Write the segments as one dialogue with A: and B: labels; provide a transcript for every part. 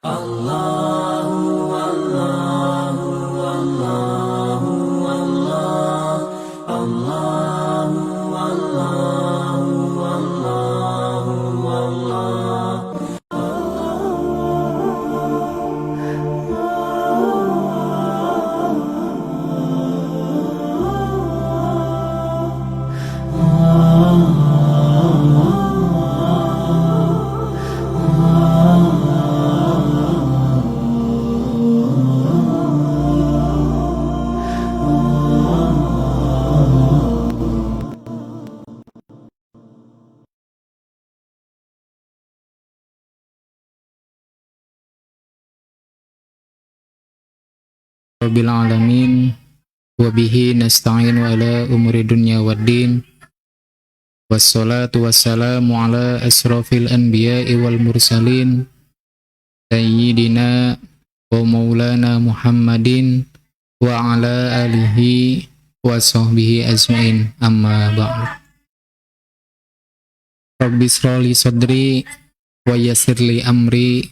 A: Allahu Allahu Allahu Allah Allahu Allahu Allahu Allah.
B: Rabbil alamin wa bihi nasta'in wa ala umuri dunya waddin wassalatu wassalamu ala asrafil anbiya'i wal mursalin sayyidina wa maulana Muhammadin wa ala alihi wa sahbihi ajmain, amma ba'd. Rabbi shrah sadri wa yassir li amri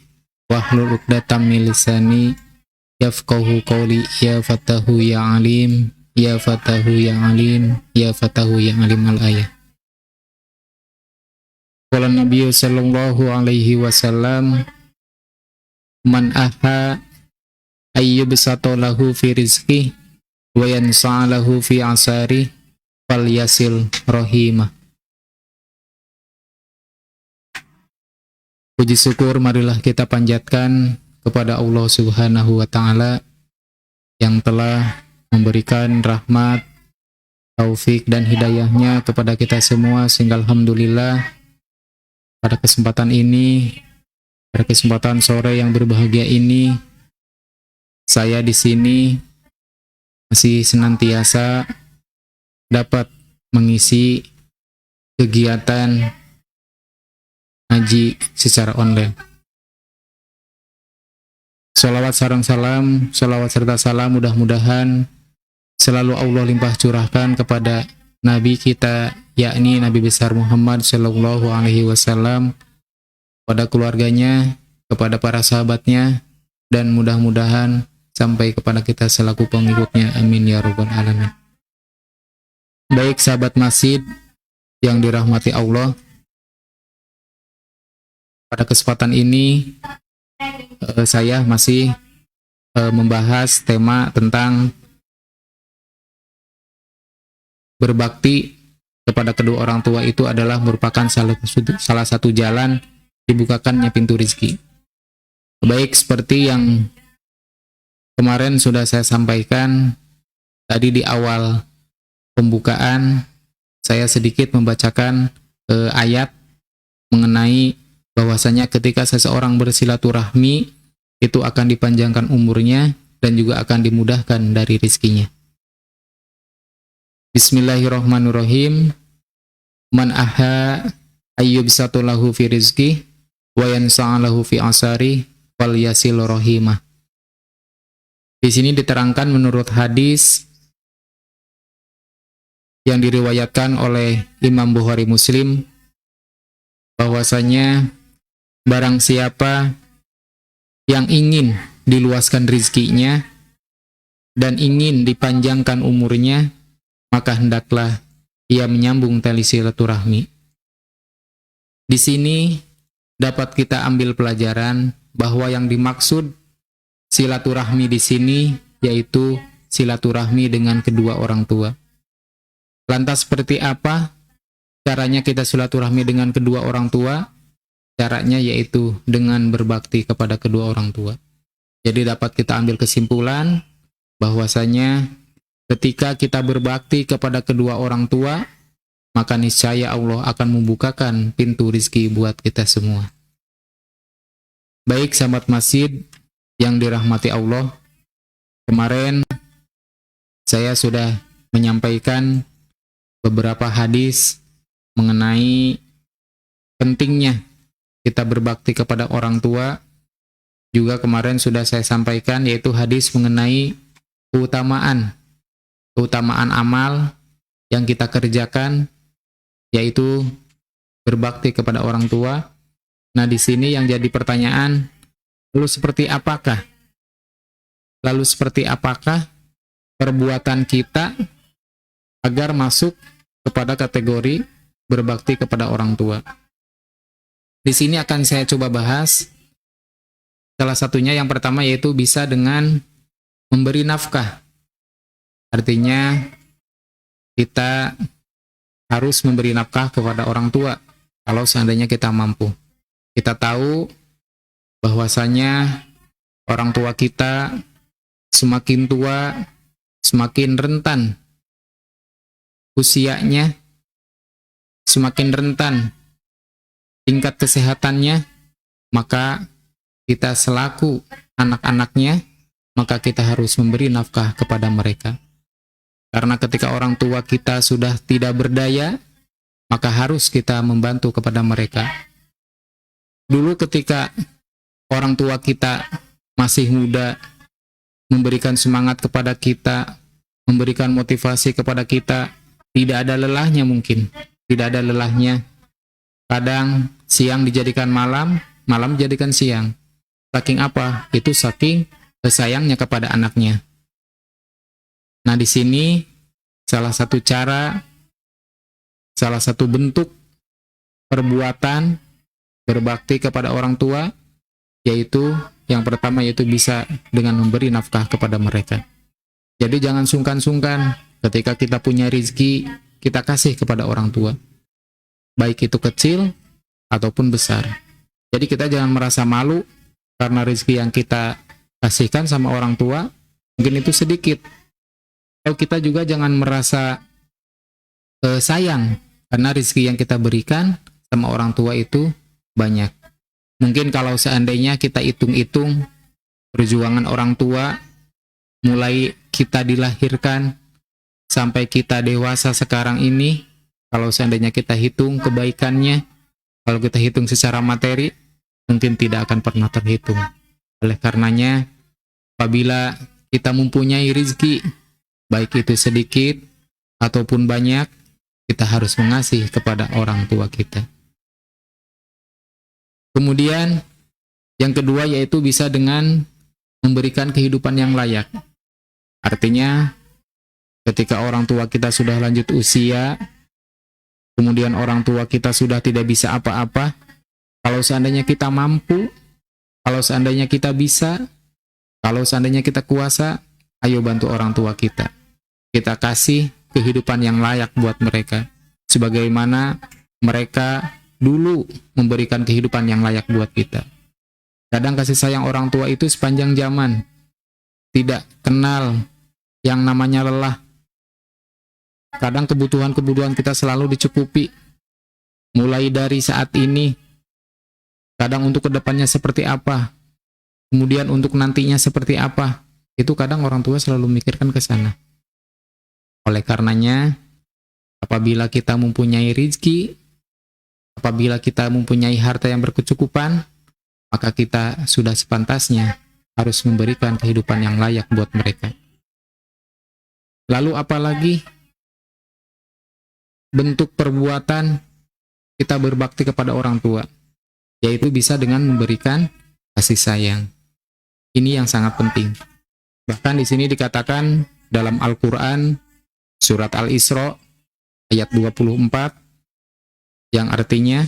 B: wahlul 'uqdatam min lisani yafqahu qawli. Ya fatahu ya alim, ya fatahu ya alim, ya fatahu ya alim. Al-ayah. Qala Nabi sallallahu alaihi wasallam, man aha ayyubsata lahu fi rizqi wa yansa'alahu fi asari falyasil rahimah. Puji syukur marilah kita panjatkan kepada Allah Subhanahu wa Ta'ala yang telah memberikan rahmat, taufik dan hidayahnya kepada kita semua, sehingga alhamdulillah pada kesempatan ini, pada kesempatan sore yang berbahagia ini, saya di sini masih senantiasa dapat mengisi kegiatan ngaji secara online. Salawat sareng salam, salawat serta salam mudah-mudahan selalu Allah limpah curahkan kepada Nabi kita, yakni Nabi besar Muhammad sallallahu alaihi wasallam, pada keluarganya, kepada para sahabatnya, dan mudah-mudahan sampai kepada kita selaku pengikutnya. Amin ya rabbal alamin. Baik sahabat masjid yang dirahmati Allah, pada kesempatan ini saya masih membahas tema tentang berbakti kepada kedua orang tua itu adalah merupakan salah satu jalan dibukakannya pintu rezeki. Baik, seperti yang kemarin sudah saya sampaikan tadi di awal pembukaan, saya sedikit membacakan ayat mengenai bahwasanya ketika seseorang bersilaturahmi itu akan dipanjangkan umurnya dan juga akan dimudahkan dari rezekinya. Bismillahirrahmanirrahim. Man aha ayyubsatu lahu fi rizqi wa yansa'alahu fi asari wal yasil rahimah. Di sini diterangkan menurut hadis yang diriwayatkan oleh Imam Bukhari Muslim bahwasanya barang siapa yang ingin diluaskan rizkinya dan ingin dipanjangkan umurnya, maka hendaklah ia menyambung tali silaturahmi. Di sini dapat kita ambil pelajaran bahwa yang dimaksud silaturahmi di sini yaitu silaturahmi dengan kedua orang tua. Lantas seperti apa caranya kita silaturahmi dengan kedua orang tua? Caranya yaitu dengan berbakti kepada kedua orang tua. Jadi dapat kita ambil kesimpulan bahwasanya ketika kita berbakti kepada kedua orang tua, maka niscaya Allah akan membukakan pintu rezeki buat kita semua. Baik sahabat masjid yang dirahmati Allah, kemarin saya sudah menyampaikan beberapa hadis mengenai pentingnya kita berbakti kepada orang tua. Juga kemarin sudah saya sampaikan yaitu hadis mengenai keutamaan amal yang kita kerjakan, yaitu berbakti kepada orang tua. Nah, di sini yang jadi pertanyaan, Lalu seperti apakah? Lalu seperti apakah perbuatan kita agar masuk kepada kategori berbakti kepada orang tua? Di sini akan saya coba bahas. Salah satunya yang pertama yaitu bisa dengan memberi nafkah. Artinya kita harus memberi nafkah kepada orang tua kalau seandainya kita mampu. Kita tahu bahwasanya orang tua kita semakin tua, semakin rentan usianya, semakin rentan tingkat kesehatannya, maka kita selaku anak-anaknya, maka kita harus memberi nafkah kepada mereka. Karena ketika orang tua kita sudah tidak berdaya, maka harus kita membantu kepada mereka. Dulu ketika orang tua kita masih muda, memberikan semangat kepada kita, memberikan motivasi kepada kita, tidak ada lelahnya mungkin, tidak ada lelahnya. Kadang siang dijadikan malam, malam dijadikan siang. Saking apa? Itu saking sayangnya kepada anaknya. Nah, di sini salah satu cara, salah satu bentuk perbuatan berbakti kepada orang tua, yaitu yang pertama yaitu bisa dengan memberi nafkah kepada mereka. Jadi jangan sungkan-sungkan ketika kita punya rezeki, kita kasih kepada orang tua. Baik itu kecil ataupun besar. Jadi kita jangan merasa malu karena rezeki yang kita kasihkan sama orang tua, mungkin itu sedikit. Atau kita juga jangan merasa sayang karena rezeki yang kita berikan sama orang tua itu banyak. Mungkin kalau seandainya kita hitung-hitung perjuangan orang tua, mulai kita dilahirkan sampai kita dewasa sekarang ini, kalau seandainya kita hitung kebaikannya, kalau kita hitung secara materi, mungkin tidak akan pernah terhitung. Oleh karenanya, apabila kita mempunyai rezeki, baik itu sedikit ataupun banyak, kita harus mengasihi kepada orang tua kita. Kemudian, yang kedua yaitu bisa dengan memberikan kehidupan yang layak. Artinya, ketika orang tua kita sudah lanjut usia, kemudian orang tua kita sudah tidak bisa apa-apa, kalau seandainya kita mampu, kalau seandainya kita bisa, kalau seandainya kita kuasa, ayo bantu orang tua kita. Kita kasih kehidupan yang layak buat mereka. Sebagaimana mereka dulu memberikan kehidupan yang layak buat kita. Kadang kasih sayang orang tua itu sepanjang zaman. Tidak kenal yang namanya lelah. Kadang kebutuhan-kebutuhan kita selalu dicukupi. Mulai dari saat ini, kadang untuk kedepannya seperti apa, kemudian untuk nantinya seperti apa, itu kadang orang tua selalu memikirkan ke sana. Oleh karenanya, apabila kita mempunyai rezeki, apabila kita mempunyai harta yang berkecukupan, maka kita sudah sepantasnya harus memberikan kehidupan yang layak buat mereka. Lalu apalagi bentuk perbuatan kita berbakti kepada orang tua, yaitu bisa dengan memberikan kasih sayang. Ini yang sangat penting. Bahkan di sini dikatakan dalam Al-Quran, surat Al-Isra, ayat 24, yang artinya,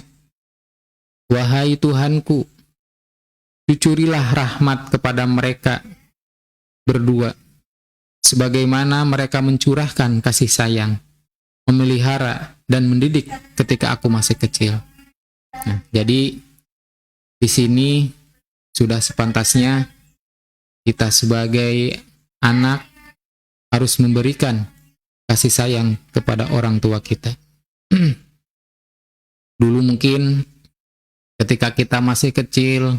B: wahai Tuhanku, cucurilah rahmat kepada mereka berdua, sebagaimana mereka mencurahkan kasih sayang, memelihara dan mendidik ketika aku masih kecil. Nah, jadi di sini sudah sepantasnya kita sebagai anak harus memberikan kasih sayang kepada orang tua kita. Dulu mungkin ketika kita masih kecil,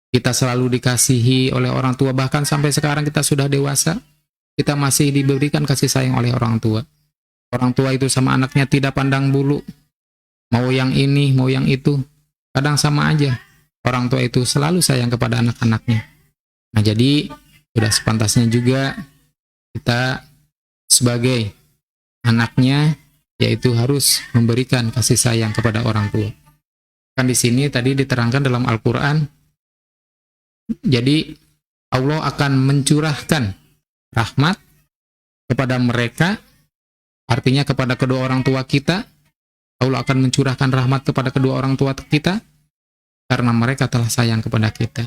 B: kita selalu dikasihi oleh orang tua, bahkan sampai sekarang kita sudah dewasa, kita masih diberikan kasih sayang oleh orang tua. Orang tua itu sama anaknya tidak pandang bulu, mau yang ini, mau yang itu, kadang sama aja. Orang tua itu selalu sayang kepada anak-anaknya. Nah, jadi sudah sepantasnya juga kita sebagai anaknya, yaitu harus memberikan kasih sayang kepada orang tua. Kan di sini tadi diterangkan dalam Al-Quran, Jadi Allah akan mencurahkan rahmat kepada mereka, artinya kepada kedua orang tua kita. Allah akan mencurahkan rahmat kepada kedua orang tua kita karena mereka telah sayang kepada kita.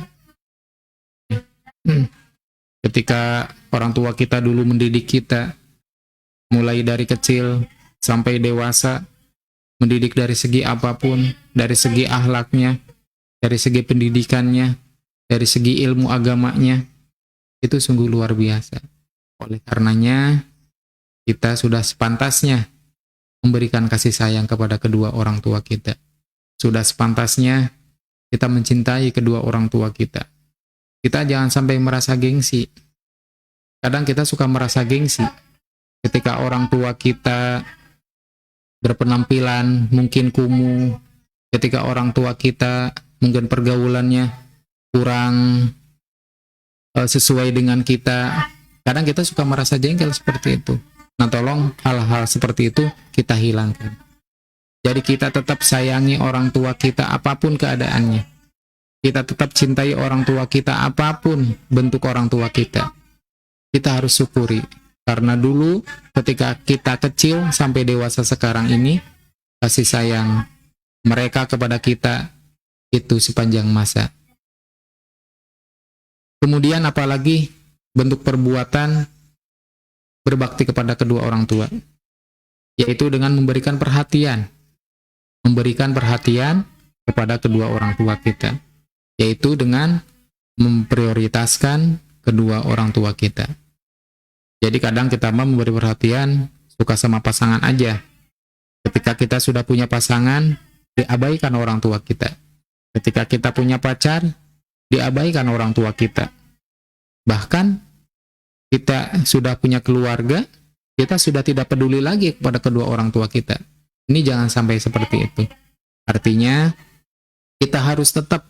B: Ketika orang tua kita dulu mendidik kita, mulai dari kecil sampai dewasa, mendidik dari segi apapun, dari segi akhlaknya, dari segi pendidikannya, dari segi ilmu agamanya, itu sungguh luar biasa. Oleh karenanya, kita sudah sepantasnya memberikan kasih sayang kepada kedua orang tua kita. Sudah sepantasnya kita mencintai kedua orang tua kita. Kita jangan sampai merasa gengsi. Kadang kita suka merasa gengsi ketika orang tua kita berpenampilan mungkin kumuh, ketika orang tua kita mungkin pergaulannya kurang sesuai dengan kita. Kadang kita suka merasa jengkel seperti itu. Nah, tolong hal-hal seperti itu kita hilangkan. Jadi kita tetap sayangi orang tua kita apapun keadaannya. Kita tetap cintai orang tua kita apapun bentuk orang tua kita. Kita harus syukuri. Karena dulu ketika kita kecil sampai dewasa sekarang ini, kasih sayang mereka kepada kita itu sepanjang masa. Kemudian apalagi bentuk perbuatan berbakti kepada kedua orang tua, yaitu dengan memberikan perhatian kepada kedua orang tua kita, yaitu dengan memprioritaskan kedua orang tua kita. Jadi kadang kita mau memberi perhatian suka sama pasangan aja. Ketika kita sudah punya pasangan, diabaikan orang tua kita. Ketika kita punya pacar, diabaikan orang tua kita. Bahkan kita sudah punya keluarga, kita sudah tidak peduli lagi kepada kedua orang tua kita. Ini jangan sampai seperti itu. Artinya, kita harus tetap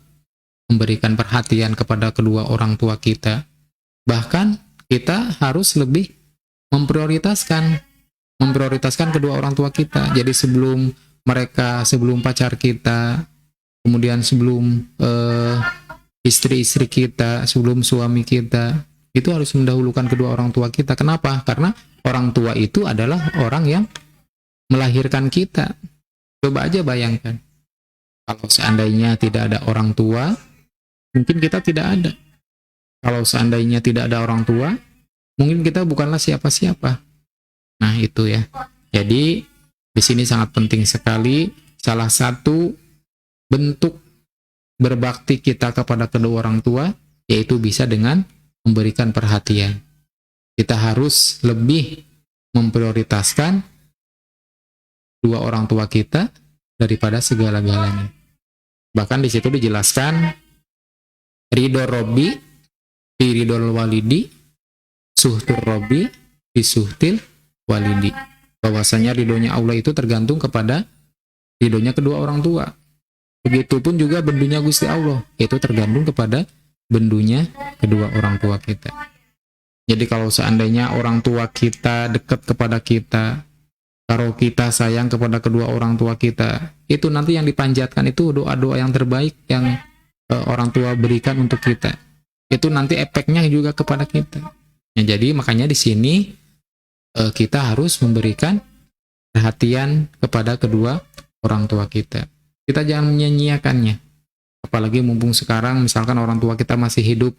B: memberikan perhatian kepada kedua orang tua kita. Bahkan, kita harus lebih memprioritaskan kedua orang tua kita. Jadi sebelum pacar kita, kemudian sebelum istri-istri kita, sebelum suami kita, itu harus mendahulukan kedua orang tua kita. Kenapa? Karena orang tua itu adalah orang yang melahirkan kita. Coba aja bayangkan, kalau seandainya tidak ada orang tua, mungkin kita tidak ada. Kalau seandainya tidak ada orang tua, mungkin kita bukanlah siapa-siapa. Nah, itu ya. Jadi, di sini sangat penting sekali, salah satu bentuk berbakti kita kepada kedua orang tua, yaitu bisa dengan memberikan perhatian. Kita harus lebih memprioritaskan dua orang tua kita daripada segala-galanya. Bahkan di situ dijelaskan, ridho Robbi fi ridhol walidi, suhtur Robbi fi suhtil walidi. Bahwasanya ridhonya Allah itu tergantung kepada ridhonya kedua orang tua. Begitupun juga bendunya Gusti Allah, itu tergantung kepada bendunya kedua orang tua kita. Jadi kalau seandainya orang tua kita dekat kepada kita, kalau kita sayang kepada kedua orang tua kita, itu nanti yang dipanjatkan itu doa-doa yang terbaik yang orang tua berikan untuk kita. Itu nanti efeknya juga kepada kita. Ya, jadi makanya di sini kita harus memberikan perhatian kepada kedua orang tua kita. Kita jangan menyia-nyiakannya. Apalagi mumpung sekarang misalkan orang tua kita masih hidup,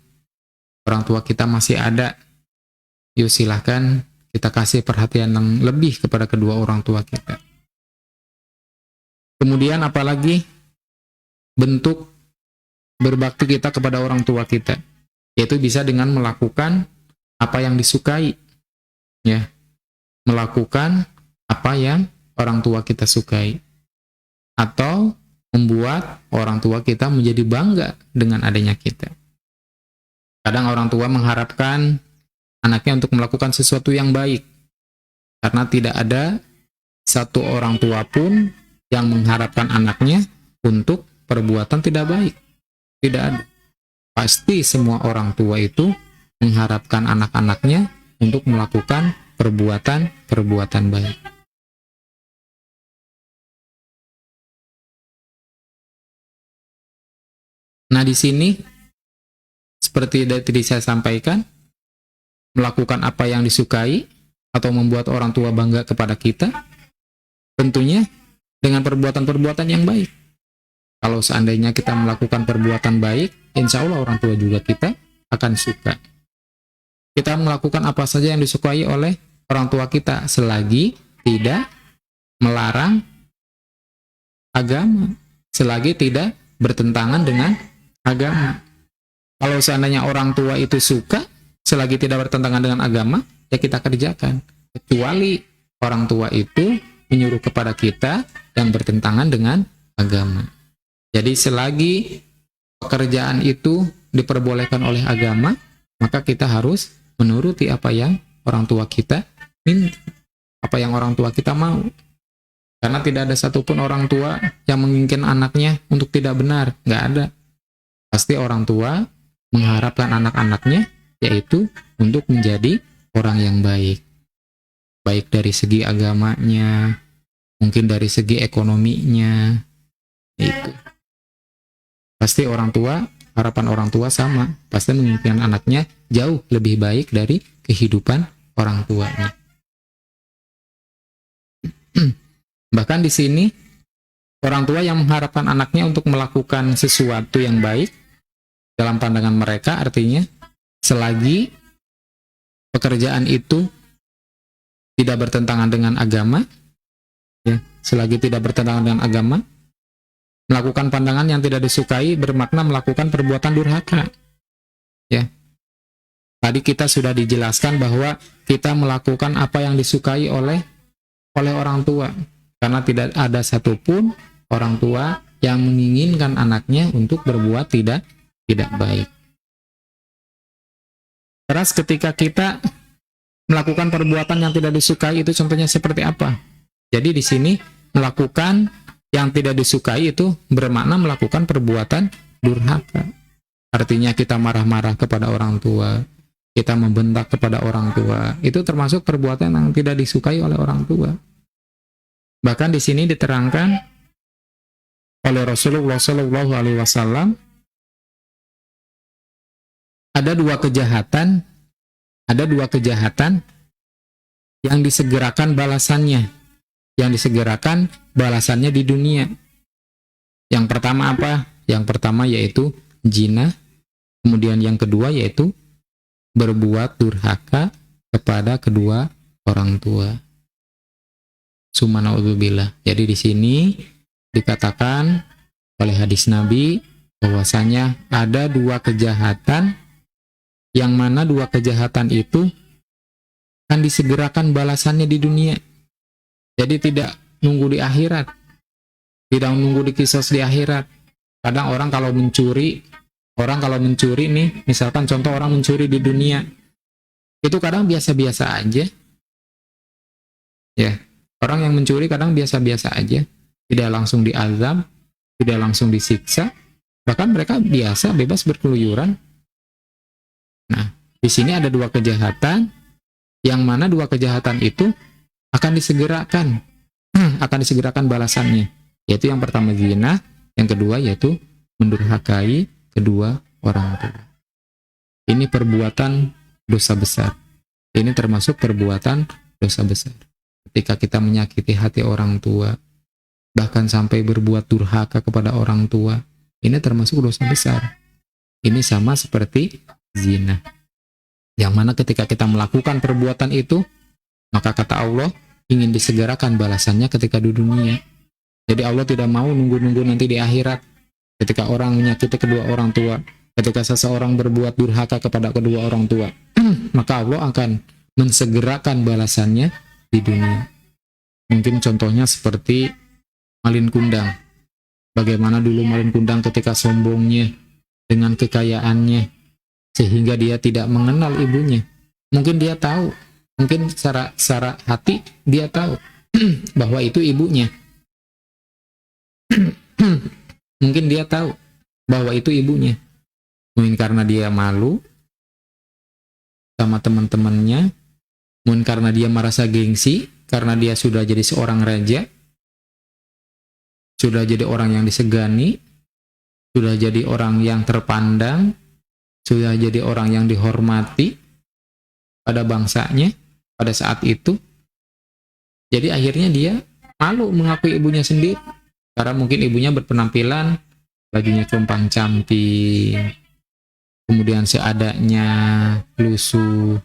B: orang tua kita masih ada, yuk silahkan kita kasih perhatian yang lebih kepada kedua orang tua kita. Kemudian apalagi bentuk berbakti kita kepada orang tua kita, yaitu bisa dengan melakukan apa yang disukai, ya, melakukan apa yang orang tua kita sukai, atau membuat orang tua kita menjadi bangga dengan adanya kita. Kadang orang tua mengharapkan anaknya untuk melakukan sesuatu yang baik, karena tidak ada satu orang tua pun yang mengharapkan anaknya untuk perbuatan tidak baik. Tidak ada. Pasti semua orang tua itu mengharapkan anak-anaknya untuk melakukan perbuatan baik. Nah, di sini seperti tadi saya sampaikan, melakukan apa yang disukai atau membuat orang tua bangga kepada kita, tentunya dengan perbuatan-perbuatan yang baik. Kalau seandainya kita melakukan perbuatan baik, insya Allah orang tua juga kita akan suka. Kita melakukan apa saja yang disukai oleh orang tua kita, selagi tidak melarang agama, selagi tidak bertentangan dengan agama. Kalau seandainya orang tua itu suka, selagi tidak bertentangan dengan agama, ya kita kerjakan. Kecuali orang tua itu menyuruh kepada kita yang bertentangan dengan agama. Jadi selagi pekerjaan itu diperbolehkan oleh agama, maka kita harus menuruti apa yang orang tua kita minta, apa yang orang tua kita mau. Karena tidak ada satupun orang tua yang menginginkan anaknya untuk tidak benar, nggak ada. Pasti orang tua mengharapkan anak-anaknya yaitu untuk menjadi orang yang baik. Baik dari segi agamanya, mungkin dari segi ekonominya, itu. Pasti orang tua, harapan orang tua sama, pasti menginginkan anaknya jauh lebih baik dari kehidupan orang tuanya. Bahkan di sini, orang tua yang mengharapkan anaknya untuk melakukan sesuatu yang baik dalam pandangan mereka, artinya selagi pekerjaan itu tidak bertentangan dengan agama, ya, selagi tidak bertentangan dengan agama, melakukan pandangan yang tidak disukai bermakna melakukan perbuatan durhaka. Ya. Tadi kita sudah dijelaskan bahwa kita melakukan apa yang disukai oleh orang tua, karena tidak ada satupun orang tua yang menginginkan anaknya untuk berbuat tidak baik. Terus ketika kita melakukan perbuatan yang tidak disukai itu contohnya seperti apa? Jadi di sini melakukan yang tidak disukai itu bermakna melakukan perbuatan durhaka. Artinya kita marah-marah kepada orang tua, kita membentak kepada orang tua, itu termasuk perbuatan yang tidak disukai oleh orang tua. Bahkan di sini diterangkan oleh Rasulullah SAW, ada dua kejahatan yang disegerakan balasannya. Yang disegerakan balasannya di dunia. Yang pertama apa? Yang pertama yaitu zina. Kemudian yang kedua yaitu berbuat durhaka kepada kedua orang tua. Subhanallah. Jadi di sini dikatakan oleh hadis Nabi bahwasanya ada dua kejahatan, yang mana dua kejahatan itu akan disegerakan balasannya di dunia. Jadi tidak nunggu di akhirat, tidak nunggu di kisos di akhirat. Kadang orang kalau mencuri nih, misalkan contoh orang mencuri di dunia, itu kadang biasa-biasa aja. Ya, orang yang mencuri kadang biasa-biasa aja, tidak langsung diazab, tidak langsung disiksa, bahkan mereka biasa bebas berkeluyuran. Nah, di sini ada dua kejahatan, yang mana dua kejahatan itu akan disegerakan balasannya, yaitu yang pertama zina, yang kedua yaitu mendurhakai kedua orang tua. Ini perbuatan dosa besar. Ini termasuk perbuatan dosa besar. Ketika kita menyakiti hati orang tua, bahkan sampai berbuat durhaka kepada orang tua, ini termasuk dosa besar. Ini sama seperti zina. Yang mana ketika kita melakukan perbuatan itu, maka kata Allah, ingin disegerakan balasannya ketika di dunia. Jadi Allah tidak mau nunggu-nunggu nanti di akhirat. Ketika orang menyakiti kedua orang tua, ketika seseorang berbuat durhaka kepada kedua orang tua, maka Allah akan mensegerakan balasannya di dunia. Mungkin contohnya seperti Malin Kundang. Bagaimana dulu Malin Kundang ketika sombongnya dengan kekayaannya, sehingga dia tidak mengenal ibunya. Mungkin dia tahu, mungkin secara hati dia tahu bahwa itu ibunya. Mungkin dia tahu bahwa itu ibunya. Mungkin karena dia malu sama teman-temannya, mungkin karena dia merasa gengsi, karena dia sudah jadi seorang raja, sudah jadi orang yang disegani, sudah jadi orang yang terpandang, sudah jadi orang yang dihormati pada bangsanya pada saat itu. Jadi akhirnya dia malu mengakui ibunya sendiri, karena mungkin ibunya berpenampilan bajunya compang-camping, kemudian seadanya, lusuh.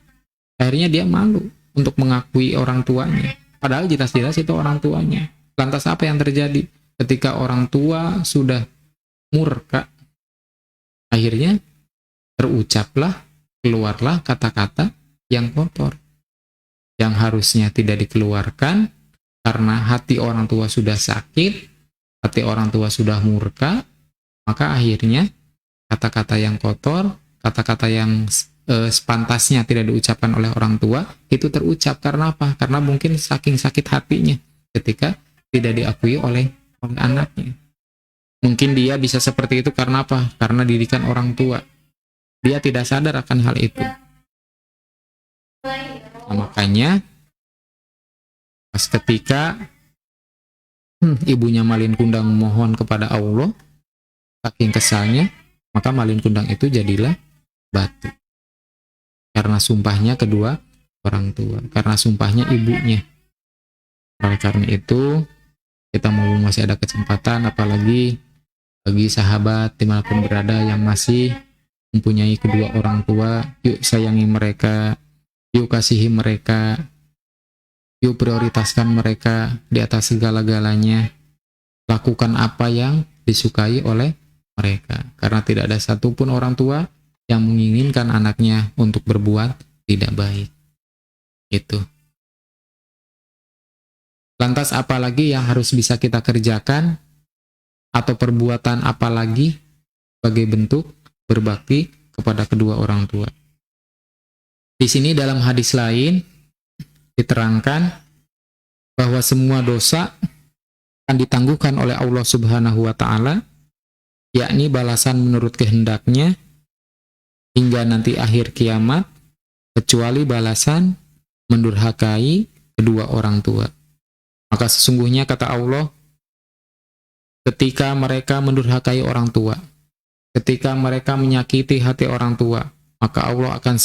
B: Akhirnya dia malu untuk mengakui orang tuanya, padahal jelas-jelas itu orang tuanya. Lantas apa yang terjadi ketika orang tua sudah murka? Akhirnya keluarlah kata-kata yang kotor, yang harusnya tidak dikeluarkan karena hati orang tua sudah sakit, hati orang tua sudah murka. Maka akhirnya kata-kata yang kotor, kata-kata yang sepantasnya tidak diucapkan oleh orang tua, itu terucap. Karena apa? Karena mungkin saking sakit hatinya ketika tidak diakui oleh anaknya. Mungkin dia bisa seperti itu karena apa? Karena didikan orang tua. Dia tidak sadar akan hal itu. Nah, makanya pas ketika ibunya Malin Kundang mohon kepada Allah, saking kesalnya, maka Malin Kundang itu jadilah batu. Karena sumpahnya kedua orang tua, karena sumpahnya ibunya. Oleh karena itu, kita mau masih ada kesempatan, apalagi bagi sahabat dimanapun berada yang masih mempunyai kedua orang tua, yuk sayangi mereka, yuk kasihi mereka, yuk prioritaskan mereka di atas segala-galanya. Lakukan apa yang disukai oleh mereka, karena tidak ada satupun orang tua yang menginginkan anaknya untuk berbuat tidak baik. Itu. Lantas apalagi yang harus bisa kita kerjakan, atau perbuatan apalagi sebagai bentuk berbakti kepada kedua orang tua? Di sini dalam hadis lain diterangkan bahwa semua dosa akan ditangguhkan oleh Allah Subhanahu wa Ta'ala, yakni balasan menurut kehendaknya hingga nanti akhir kiamat, kecuali balasan mendurhakai kedua orang tua. Maka sesungguhnya kata Allah, ketika mereka mendurhakai orang tua, ketika mereka menyakiti hati orang tua, maka Allah akan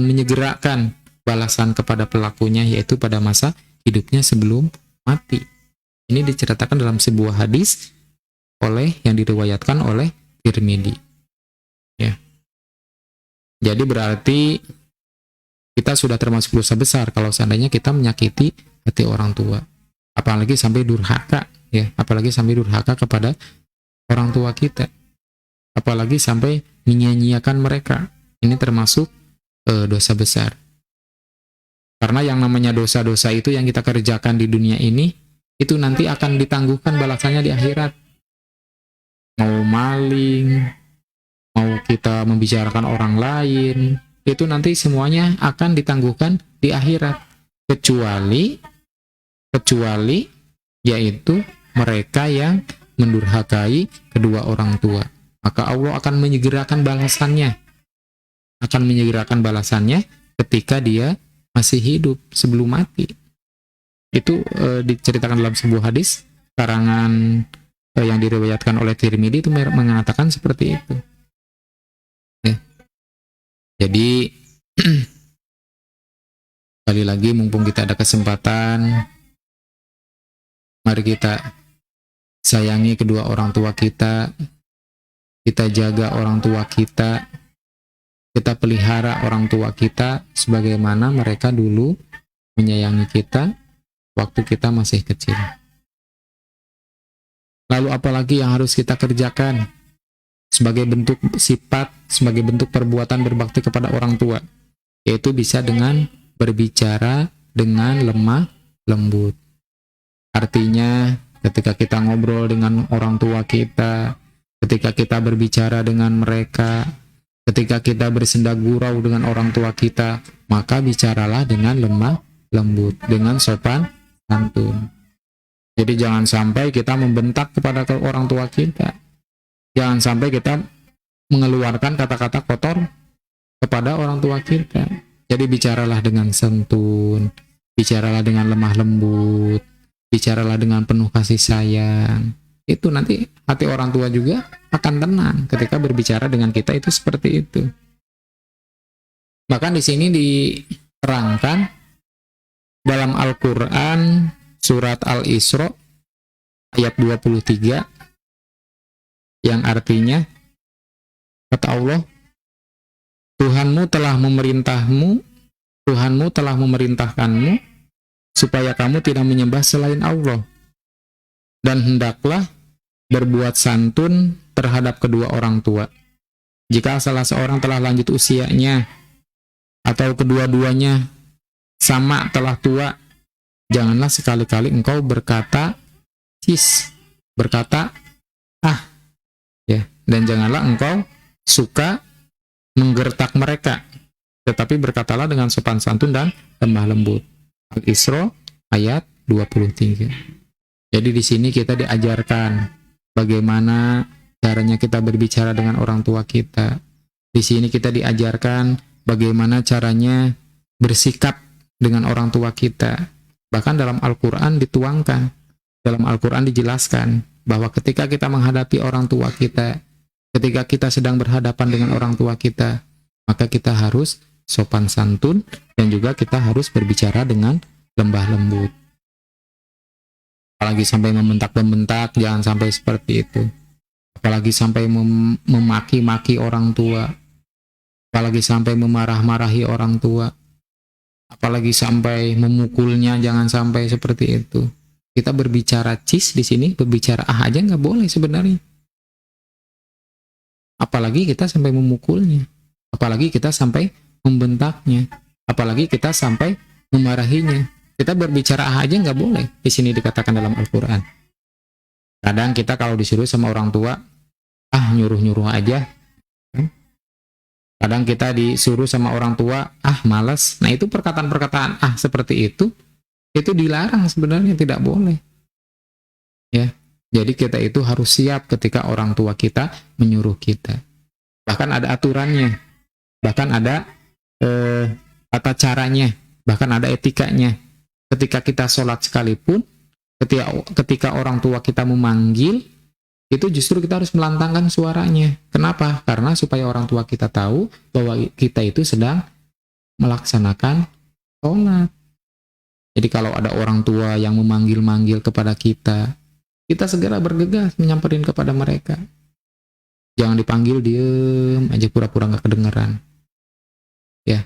B: menyegerakan balasan kepada pelakunya, yaitu pada masa hidupnya sebelum mati. Ini diceritakan dalam sebuah hadis yang diriwayatkan oleh Tirmidzi. Ya. Jadi berarti kita sudah termasuk dosa besar kalau seandainya kita menyakiti hati orang tua, apalagi sampai durhaka, ya, apalagi sampai durhaka kepada orang tua kita, apalagi sampai menyia-nyiakan mereka. Ini termasuk dosa besar. Karena yang namanya dosa-dosa itu yang kita kerjakan di dunia ini, itu nanti akan ditangguhkan balasannya di akhirat. Mau maling, mau kita membicarakan orang lain, itu nanti semuanya akan ditangguhkan di akhirat. Kecuali yaitu mereka yang mendurhakai kedua orang tua. Maka Allah akan menyegerakan balasannya ketika dia masih hidup sebelum mati. Itu diceritakan dalam sebuah hadis karangan yang diriwayatkan oleh Tirmidzi, itu mengatakan seperti itu. Ya. Jadi sekali lagi, mumpung kita ada kesempatan, mari kita sayangi kedua orang tua kita jaga orang tua kita pelihara orang tua kita sebagaimana mereka dulu menyayangi kita waktu kita masih kecil. Lalu apalagi yang harus kita kerjakan sebagai bentuk sifat, sebagai bentuk perbuatan berbakti kepada orang tua? Yaitu bisa dengan berbicara dengan lemah lembut. Artinya ketika kita ngobrol dengan orang tua kita, ketika kita berbicara dengan mereka, ketika kita bersenda gurau dengan orang tua kita, maka bicaralah dengan lemah lembut, dengan sopan santun. Jadi jangan sampai kita membentak kepada orang tua kita. Jangan sampai kita mengeluarkan kata-kata kotor kepada orang tua kita. Jadi bicaralah dengan santun, bicaralah dengan lemah lembut, bicaralah dengan penuh kasih sayang. itu nanti hati orang tua juga akan tenang ketika berbicara dengan kita itu seperti itu. Bahkan di sini diterangkan dalam Al-Quran surat Al-Isra ayat 23 yang artinya kata Allah, Tuhanmu telah memerintahkanmu supaya kamu tidak menyembah selain Allah, dan hendaklah berbuat santun terhadap kedua orang tua. Jika salah seorang telah lanjut usianya atau kedua-duanya sama telah tua, janganlah sekali-kali engkau berkata ya, dan janganlah engkau suka menggertak mereka, tetapi berkatalah dengan sopan santun dan lemah lembut. Al-Isra ayat 23. Jadi di sini kita diajarkan bagaimana caranya kita berbicara dengan orang tua kita. Di sini kita diajarkan bagaimana caranya bersikap dengan orang tua kita. Bahkan dalam Al-Quran dituangkan, dalam Al-Quran dijelaskan bahwa ketika kita menghadapi orang tua kita, ketika kita sedang berhadapan dengan orang tua kita, maka kita harus sopan santun dan juga kita harus berbicara dengan lembah lembut. Apalagi sampai membentak-membentak, jangan sampai seperti itu. Apalagi sampai memaki-maki orang tua, apalagi sampai memarah-marahi orang tua, apalagi sampai memukulnya, jangan sampai seperti itu. Kita berbicara di sini, berbicara aja nggak boleh sebenarnya. Apalagi kita sampai memukulnya, apalagi kita sampai membentaknya, apalagi kita sampai memarahinya. Kita berbicara aja nggak boleh. Di sini dikatakan dalam Al-Quran. Kadang kita kalau disuruh sama orang tua, nyuruh-nyuruh aja. Kadang kita disuruh sama orang tua, malas. Nah itu perkataan-perkataan seperti itu dilarang sebenarnya, tidak boleh. Ya, jadi kita itu harus siap ketika orang tua kita menyuruh kita. Bahkan ada aturannya, bahkan ada tata caranya, bahkan ada etikanya. Ketika kita sholat sekalipun, ketika orang tua kita memanggil, itu justru kita harus melantangkan suaranya. Kenapa? Karena supaya orang tua kita tahu bahwa kita itu sedang melaksanakan sholat. Jadi kalau ada orang tua yang memanggil-manggil kepada kita, kita segera bergegas menyamperin kepada mereka. Jangan dipanggil diem aja pura-pura nggak kedengeran. Ya.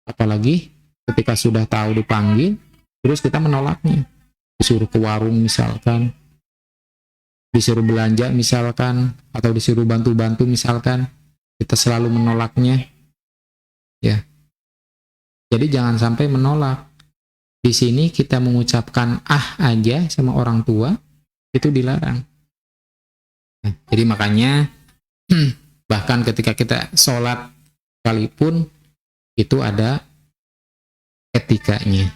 B: Apalagi ketika sudah tahu dipanggil, terus kita menolaknya. Disuruh ke warung misalkan, disuruh belanja misalkan, atau disuruh bantu-bantu misalkan, kita selalu menolaknya. Ya. Jadi jangan sampai menolak. Di sini kita mengucapkan aja sama orang tua, itu dilarang. Nah, jadi makanya bahkan ketika kita sholat sekalipun, itu ada etikanya.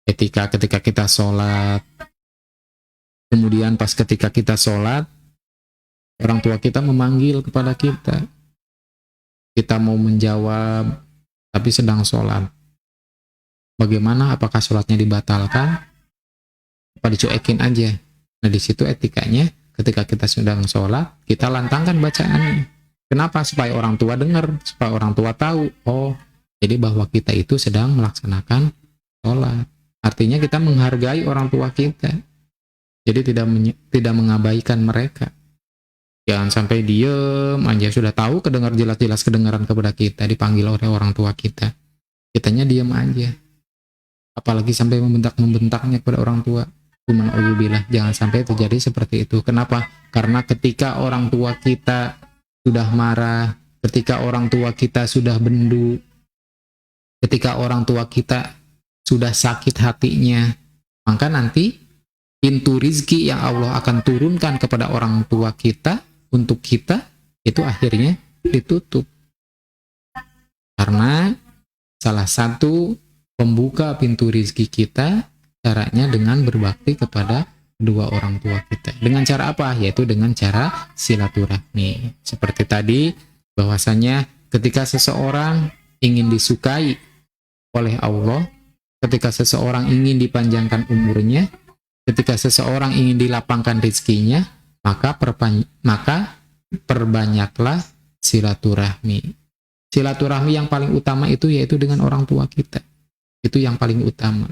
B: Etika ketika kita sholat. Kemudian pas ketika kita sholat, orang tua kita memanggil kepada kita. Kita mau menjawab, tapi sedang sholat. Bagaimana? Apakah sholatnya dibatalkan? Apa dicuekin aja? Nah di situ etikanya, ketika kita sedang sholat, kita lantangkan bacaannya. Kenapa? Supaya orang tua dengar, supaya orang tua tahu. Jadi bahwa kita itu sedang melaksanakan sholat. Artinya kita menghargai orang tua kita. Jadi tidak mengabaikan mereka. Jangan sampai diem aja, sudah tahu jelas-jelas kedengaran kepada kita, dipanggil oleh orang tua kita. Kitanya diem aja. Apalagi sampai membentak-membentaknya kepada orang tua. Subhanallah, jangan sampai terjadi seperti itu. Kenapa? Karena ketika orang tua kita sudah marah, ketika orang tua kita sudah bendu, ketika orang tua kita sudah sakit hatinya, maka nanti pintu rizki yang Allah akan turunkan kepada orang tua kita, untuk kita, itu akhirnya ditutup. Karena salah satu pembuka pintu rizki kita, caranya dengan berbakti kepada kedua orang tua kita. Dengan cara apa? Yaitu dengan cara silaturahmi. Seperti tadi, bahwasanya ketika seseorang ingin disukai oleh Allah, ketika seseorang ingin dipanjangkan umurnya, ketika seseorang ingin dilapangkan rezekinya, maka perbanyaklah silaturahmi. Silaturahmi yang paling utama itu yaitu dengan orang tua kita. Itu yang paling utama.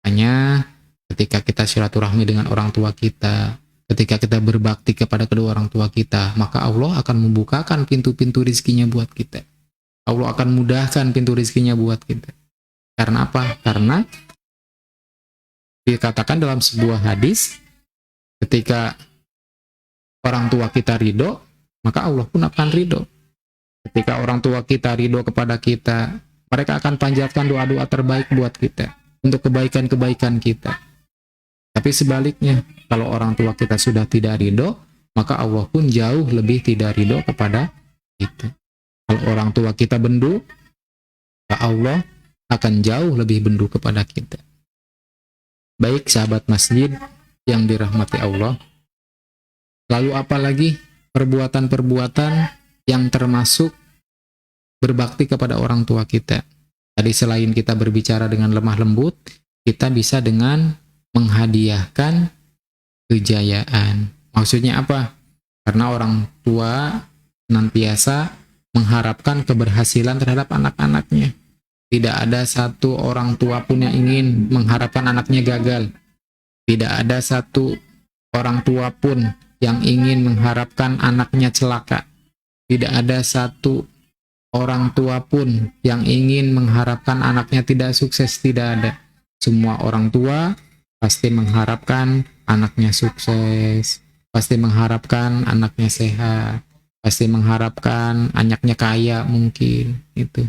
B: Hanya ketika kita silaturahmi dengan orang tua kita, ketika kita berbakti kepada kedua orang tua kita, maka Allah akan membukakan pintu-pintu rezekinya buat kita. Allah akan mudahkan pintu rezekinya buat kita. Karena apa? Karena dikatakan dalam sebuah hadis, ketika orang tua kita ridho, maka Allah pun akan ridho. Ketika orang tua kita ridho kepada kita, mereka akan panjatkan doa-doa terbaik buat kita, untuk kebaikan-kebaikan kita. Tapi sebaliknya, kalau orang tua kita sudah tidak ridho, maka Allah pun jauh lebih tidak ridho kepada kita. Kalau orang tua kita bendu, maka Allah akan jauh lebih bendu kepada kita. Baik sahabat masjid yang dirahmati Allah, lalu apalagi perbuatan-perbuatan yang termasuk berbakti kepada orang tua kita. Tadi selain kita berbicara dengan lemah lembut, kita bisa dengan menghadiahkan kejayaan. Maksudnya apa? Karena orang tua senantiasa mengharapkan keberhasilan terhadap anak-anaknya. Tidak ada satu orang tua pun yang ingin mengharapkan anaknya gagal. Tidak ada satu orang tua pun yang ingin mengharapkan anaknya celaka. Tidak ada satu orang tua pun yang ingin mengharapkan anaknya tidak sukses. Tidak ada. Semua orang tua pasti mengharapkan anaknya sukses, pasti mengharapkan anaknya sehat, pasti mengharapkan anaknya kaya mungkin. Itu.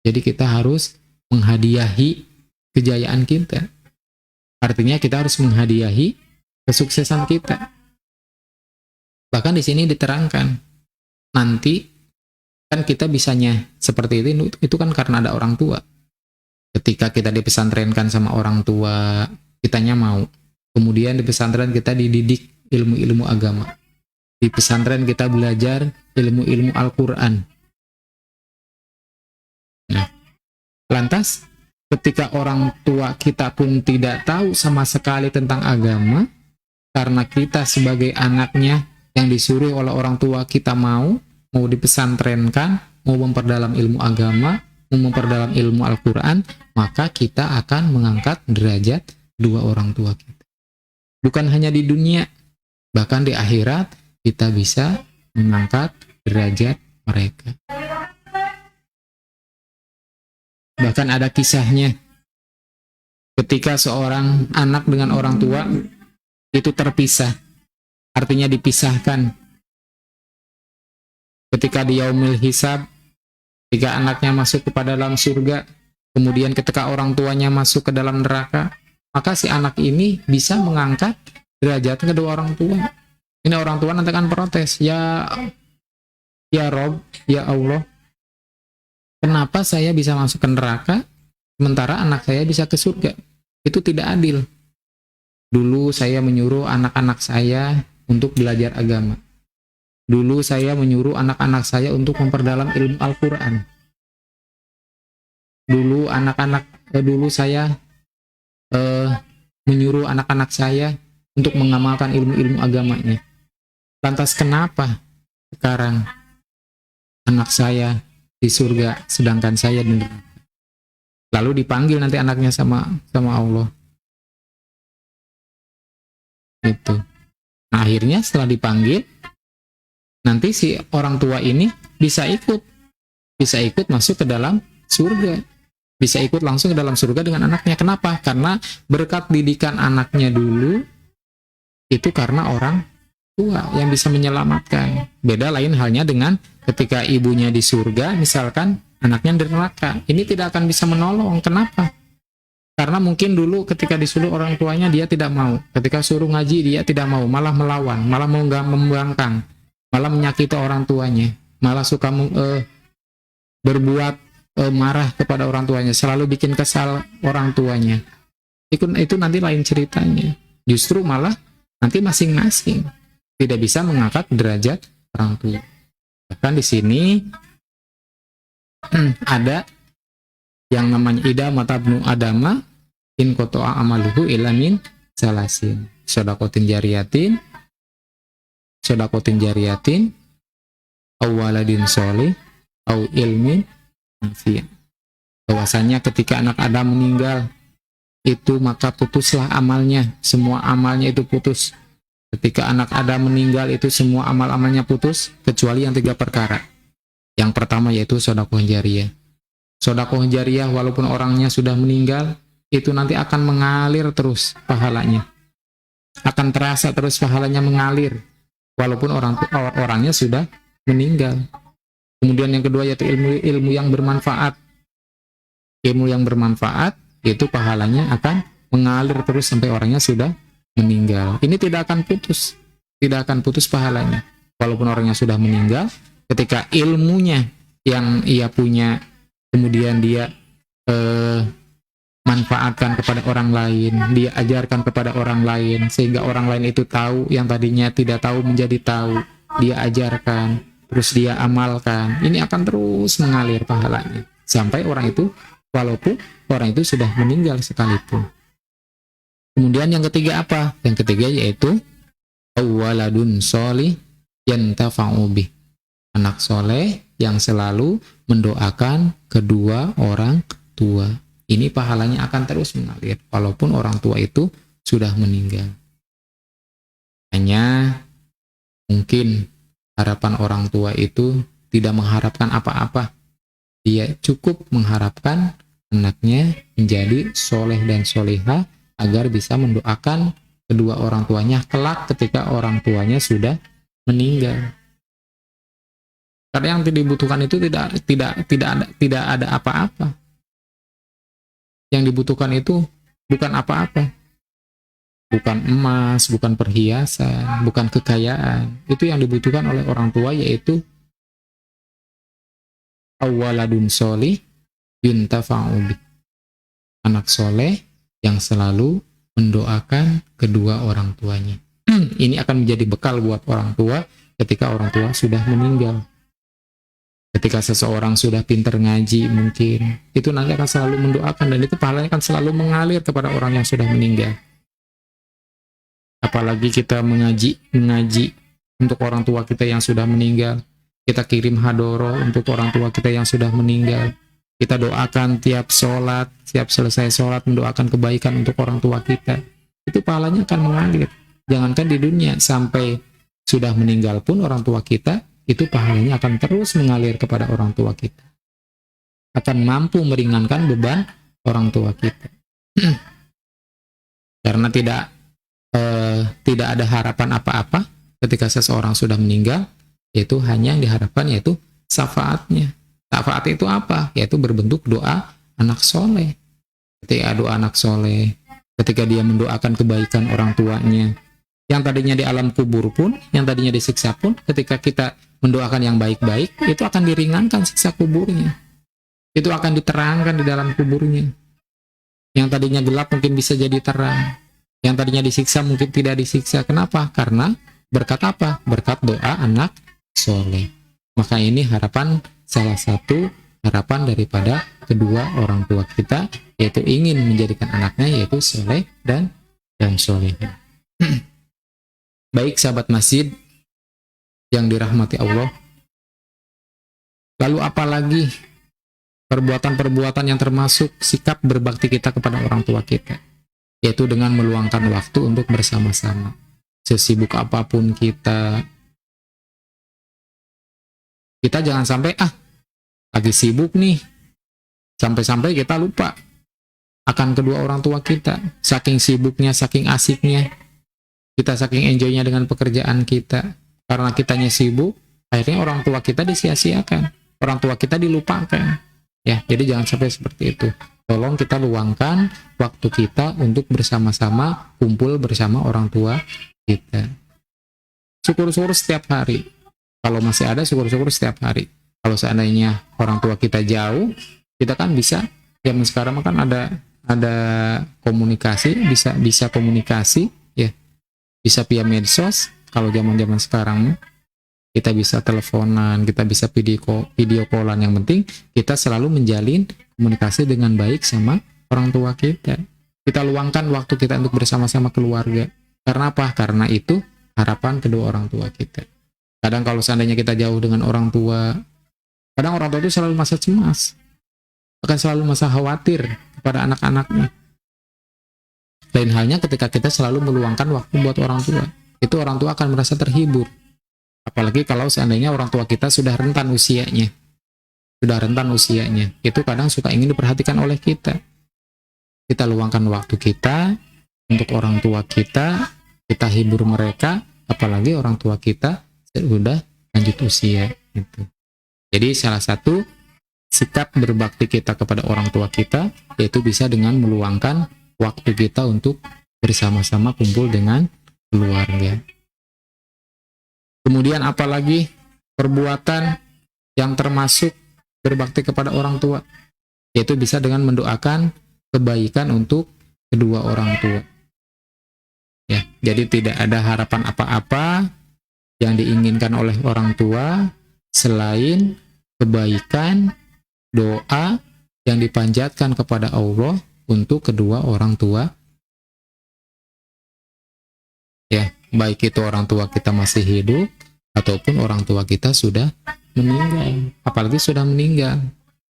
B: Jadi kita harus menghadiahi kejayaan kita. Artinya kita harus menghadiahi kesuksesan kita. Bahkan di sini diterangkan, nanti kan kita bisanya seperti itu kan karena ada orang tua. Ketika kita dipesantrenkan sama orang tua, kitanya mau. Kemudian di pesantren kita dididik ilmu-ilmu agama. Di pesantren kita belajar ilmu-ilmu Al-Quran. Nah, lantas ketika orang tua kita pun tidak tahu sama sekali tentang agama, karena kita sebagai anaknya yang disuruh oleh orang tua kita mau dipesantrenkan, mau memperdalam ilmu agama, mau memperdalam ilmu Al-Quran, maka kita akan mengangkat derajat dua orang tua kita. Bukan hanya di dunia, bahkan di akhirat kita bisa mengangkat derajat mereka. Bahkan ada kisahnya, ketika seorang anak dengan orang tua itu terpisah, artinya dipisahkan. Ketika di yaumil hisab, ketika anaknya masuk kepada dalam surga, kemudian ketika orang tuanya masuk ke dalam neraka, maka si anak ini bisa mengangkat derajat kedua orang tua. Ini orang tua nanti akan protes, ya Rob, ya Allah, kenapa saya bisa masuk ke neraka, sementara anak saya bisa ke surga? Itu tidak adil. Dulu saya menyuruh anak-anak saya untuk belajar agama. Dulu saya menyuruh anak-anak saya untuk memperdalam ilmu Al-Quran. Dulu saya menyuruh anak-anak saya untuk mengamalkan ilmu-ilmu agamanya. Lantas kenapa sekarang anak saya di surga, sedangkan saya di neraka? Lalu dipanggil nanti anaknya sama Allah. Itu. Nah, akhirnya setelah dipanggil, nanti si orang tua ini bisa ikut masuk ke dalam surga. Bisa ikut langsung ke dalam surga dengan anaknya. Kenapa? Karena berkat didikan anaknya dulu, itu karena orang tua yang bisa menyelamatkan. Beda lain halnya dengan ketika ibunya di surga, misalkan anaknya di neraka. Ini tidak akan bisa menolong. Kenapa? Karena mungkin dulu ketika disuruh orang tuanya dia tidak mau. Ketika suruh ngaji dia tidak mau, malah melawan, malah mau membangkang, malah menyakiti orang tuanya, malah suka berbuat marah kepada orang tuanya, selalu bikin kesal orang tuanya. Itu nanti lain ceritanya. Justru malah nanti masing-masing tidak bisa mengangkat derajat orang tua. Bahkan di sini ada yang namanya ida matabnu adama in kotoa amaluhu ila min salasin. Sodakotin jariyatin, au waladin sholih, au ilmin nafi'. Bahwasanya ketika anak Adam meninggal, itu maka putuslah amalnya, semua amalnya itu putus. Ketika anak Adam meninggal itu semua amal-amalnya putus, kecuali yang 3 perkara. Yang pertama yaitu sedekah jariyah. Sedekah jariyah walaupun orangnya sudah meninggal, itu nanti akan mengalir terus pahalanya. Akan terasa terus pahalanya mengalir, walaupun orangnya sudah meninggal. Kemudian yang kedua yaitu ilmu yang bermanfaat. Ilmu yang bermanfaat, itu pahalanya akan mengalir terus sampai orangnya sudah meninggal. Ini tidak akan putus pahalanya. Walaupun orangnya sudah meninggal, ketika ilmunya yang ia punya, kemudian dia manfaatkan kepada orang lain, dia ajarkan kepada orang lain, sehingga orang lain itu tahu, yang tadinya tidak tahu menjadi tahu, dia ajarkan, terus dia amalkan, ini akan terus mengalir pahalanya, sampai orang itu, walaupun orang itu sudah meninggal sekalipun. Kemudian yang ketiga apa? Yang ketiga yaitu waladun sholih yantafa'u bih. Anak soleh yang selalu mendoakan kedua orang tua. Ini pahalanya akan terus mengalir walaupun orang tua itu sudah meninggal. Hanya mungkin harapan orang tua itu tidak mengharapkan apa-apa. Dia cukup mengharapkan anaknya menjadi soleh dan solehah agar bisa mendoakan kedua orang tuanya kelak ketika orang tuanya sudah meninggal. Karena yang dibutuhkan itu tidak ada apa-apa. Yang dibutuhkan itu bukan apa-apa. Bukan emas, bukan perhiasan, bukan kekayaan. Itu yang dibutuhkan oleh orang tua, yaitu awaladun sholih yuntafa'u bih. Anak soleh yang selalu mendoakan kedua orang tuanya. Ini akan menjadi bekal buat orang tua ketika orang tua sudah meninggal. Ketika seseorang sudah pintar ngaji mungkin, itu nanti akan selalu mendoakan, dan itu pahalanya akan selalu mengalir kepada orang yang sudah meninggal. Apalagi kita mengaji untuk orang tua kita yang sudah meninggal, kita kirim hadoroh untuk orang tua kita yang sudah meninggal, kita doakan tiap sholat, tiap selesai sholat mendoakan kebaikan untuk orang tua kita, itu pahalanya akan mengalir. Jangankan di dunia, sampai sudah meninggal pun orang tua kita, itu pahalanya akan terus mengalir kepada orang tua kita. Akan mampu meringankan beban orang tua kita. Karena tidak ada harapan apa-apa ketika seseorang sudah meninggal, yaitu hanya yang diharapkan yaitu syafaatnya. Syafaat itu apa? Yaitu berbentuk doa anak soleh. Ketika doa anak soleh, ketika dia mendoakan kebaikan orang tuanya, yang tadinya di alam kubur pun, yang tadinya disiksa pun, ketika kita mendoakan yang baik-baik, itu akan diringankan siksa kuburnya. Itu akan diterangkan di dalam kuburnya. Yang tadinya gelap mungkin bisa jadi terang. Yang tadinya disiksa mungkin tidak disiksa. Kenapa? Karena berkat apa? Berkat doa anak soleh. Maka ini harapan, salah satu harapan daripada kedua orang tua kita, yaitu ingin menjadikan anaknya yaitu soleh dan soleh. Baik sahabat masjid yang dirahmati Allah. Lalu apalagi perbuatan-perbuatan yang termasuk sikap berbakti kita kepada orang tua kita, yaitu dengan meluangkan waktu untuk bersama-sama. Sesibuk apapun kita jangan sampai lagi sibuk nih, sampai-sampai kita lupa akan kedua orang tua kita. Saking sibuknya, saking asiknya, kita saking enjoynya dengan pekerjaan kita, karena kitanya sibuk, akhirnya orang tua kita disia-siakan, orang tua kita dilupakan. Ya, jadi jangan sampai seperti itu. Tolong kita luangkan waktu kita untuk bersama-sama kumpul bersama orang tua kita. Syukur-syukur setiap hari. Kalau masih ada, syukur-syukur setiap hari. Kalau seandainya orang tua kita jauh, kita kan bisa, zaman sekarang kan ada komunikasi, bisa komunikasi, ya. Bisa via medsos. Kalau zaman-zaman sekarang kita bisa teleponan, kita bisa video callan. Yang penting kita selalu menjalin komunikasi dengan baik sama orang tua kita. Kita luangkan waktu kita untuk bersama-sama keluarga. Karena apa? Karena itu harapan kedua orang tua kita. Kadang kalau seandainya kita jauh dengan orang tua, kadang orang tua itu selalu masa cemas, akan selalu masa khawatir kepada anak-anaknya. Lain halnya ketika kita selalu meluangkan waktu buat orang tua, itu orang tua akan merasa terhibur. Apalagi kalau seandainya orang tua kita sudah rentan usianya. Itu kadang suka ingin diperhatikan oleh kita. Kita luangkan waktu kita untuk orang tua kita hibur mereka, apalagi orang tua kita sudah lanjut usia. Gitu. Jadi salah satu sikap berbakti kita kepada orang tua kita, yaitu bisa dengan meluangkan waktu kita untuk bersama-sama kumpul dengan keluarga. Kemudian apalagi perbuatan yang termasuk berbakti kepada orang tua, yaitu bisa dengan mendoakan kebaikan untuk kedua orang tua. Ya, jadi tidak ada harapan apa-apa yang diinginkan oleh orang tua selain kebaikan, doa yang dipanjatkan kepada Allah untuk kedua orang tua. Ya, baik itu orang tua kita masih hidup ataupun orang tua kita sudah meninggal. Apalagi sudah meninggal.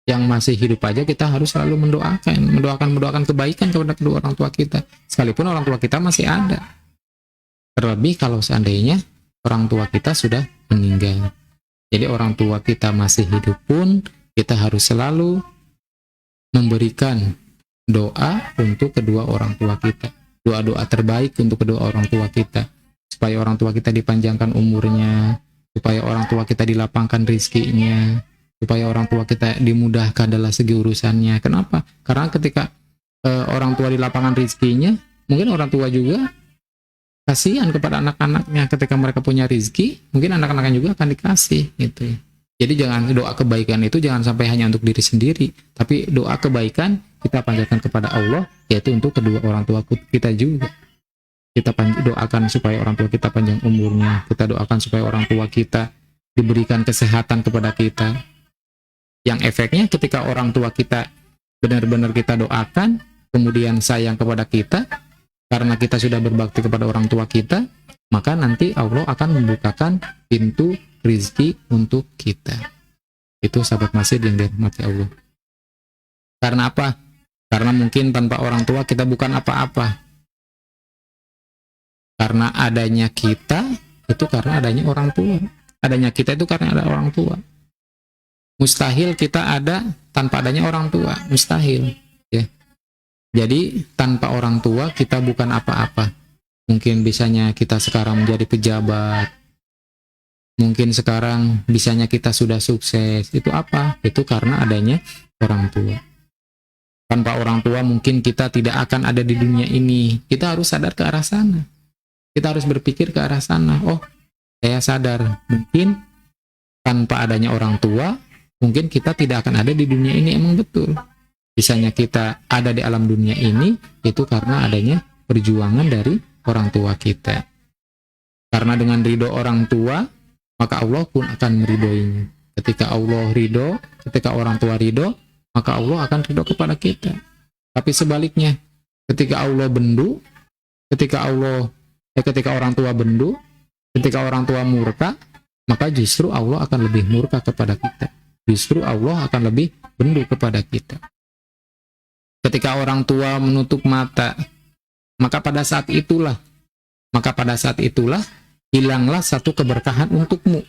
B: Yang masih hidup aja kita harus selalu mendoakan kebaikan kepada kedua orang tua kita, sekalipun orang tua kita masih ada. Terlebih kalau seandainya orang tua kita sudah meninggal. Jadi orang tua kita masih hidup pun kita harus selalu memberikan doa untuk kedua orang tua kita. Doa-doa terbaik untuk kedua orang tua kita, supaya orang tua kita dipanjangkan umurnya, supaya orang tua kita dilapangkan rizkinya, supaya orang tua kita dimudahkan dalam segi urusannya. Kenapa? Karena ketika orang tua dilapangkan rizkinya, mungkin orang tua juga kasihan kepada anak-anaknya. Ketika mereka punya rizki, mungkin anak-anaknya juga akan dikasih gitu. Jadi jangan, doa kebaikan itu jangan sampai hanya untuk diri sendiri, tapi doa kebaikan kita panjatkan kepada Allah, yaitu untuk kedua orang tua kita juga. Kita doakan supaya orang tua kita panjang umurnya, kita doakan supaya orang tua kita diberikan kesehatan kepada kita. Yang efeknya ketika orang tua kita benar-benar kita doakan, kemudian sayang kepada kita, karena kita sudah berbakti kepada orang tua kita, maka nanti Allah akan membukakan pintu rizki untuk kita. Itu sahabat masjid yang dirahmati Allah. Karena apa? Karena mungkin tanpa orang tua kita bukan apa-apa. Karena adanya kita, itu karena adanya orang tua. Adanya kita itu karena ada orang tua. Mustahil kita ada tanpa adanya orang tua, mustahil. Ya. Jadi tanpa orang tua kita bukan apa-apa. Mungkin bisanya kita sekarang menjadi pejabat, mungkin sekarang bisanya kita sudah sukses. Itu apa? Itu karena adanya orang tua. Tanpa orang tua mungkin kita tidak akan ada di dunia ini. Kita harus sadar ke arah sana. Kita harus berpikir ke arah sana. Oh, saya sadar mungkin tanpa adanya orang tua, mungkin kita tidak akan ada di dunia ini. Emang betul. Bisanya kita ada di alam dunia ini, itu karena adanya perjuangan dari orang tua kita. Karena dengan ridho orang tua, maka Allah pun akan meridhoinya. Ketika Allah ridho, ketika orang tua ridho, maka Allah akan ridho kepada kita. Tapi sebaliknya, ketika Allah bendu, ketika orang tua bendu, ketika orang tua murka, maka justru Allah akan lebih murka kepada kita. Justru Allah akan lebih bendu kepada kita. Ketika orang tua menutup mata, maka pada saat itulah hilanglah satu keberkahan untukmu.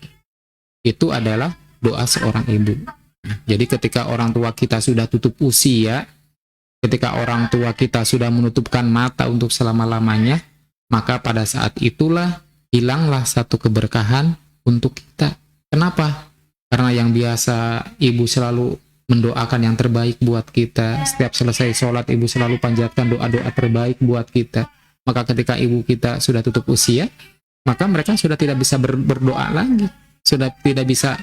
B: Itu adalah doa seorang ibu. Jadi ketika orang tua kita sudah tutup usia, ketika orang tua kita sudah menutupkan mata untuk selama-lamanya, maka pada saat itulah hilanglah satu keberkahan untuk kita. Kenapa? Karena yang biasa ibu selalu mendoakan yang terbaik buat kita. Setiap selesai sholat, ibu selalu panjatkan doa-doa terbaik buat kita. Maka ketika ibu kita sudah tutup usia, maka mereka sudah tidak bisa berdoa lagi, sudah tidak bisa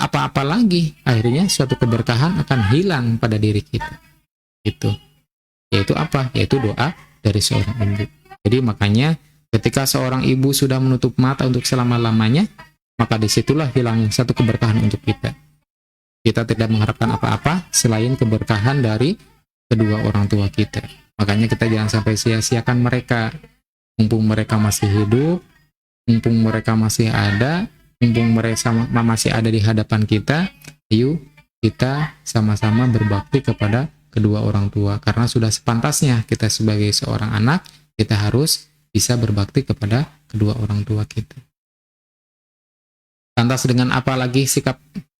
B: apa-apa lagi. Akhirnya suatu keberkahan akan hilang pada diri kita. Yaitu apa? Yaitu doa dari seorang ibu. Jadi makanya ketika seorang ibu sudah menutup mata untuk selama-lamanya, maka disitulah hilang satu keberkahan untuk kita. Kita tidak mengharapkan apa-apa selain keberkahan dari kedua orang tua kita. Makanya kita jangan sampai sia-siakan mereka. Mumpung mereka masih hidup, mumpung mereka masih ada, mumpung mereka masih ada di hadapan kita, yuk kita sama-sama berbakti kepada kedua orang tua. Karena sudah sepantasnya kita sebagai seorang anak, kita harus bisa berbakti kepada kedua orang tua kita. Lantas dengan apa lagi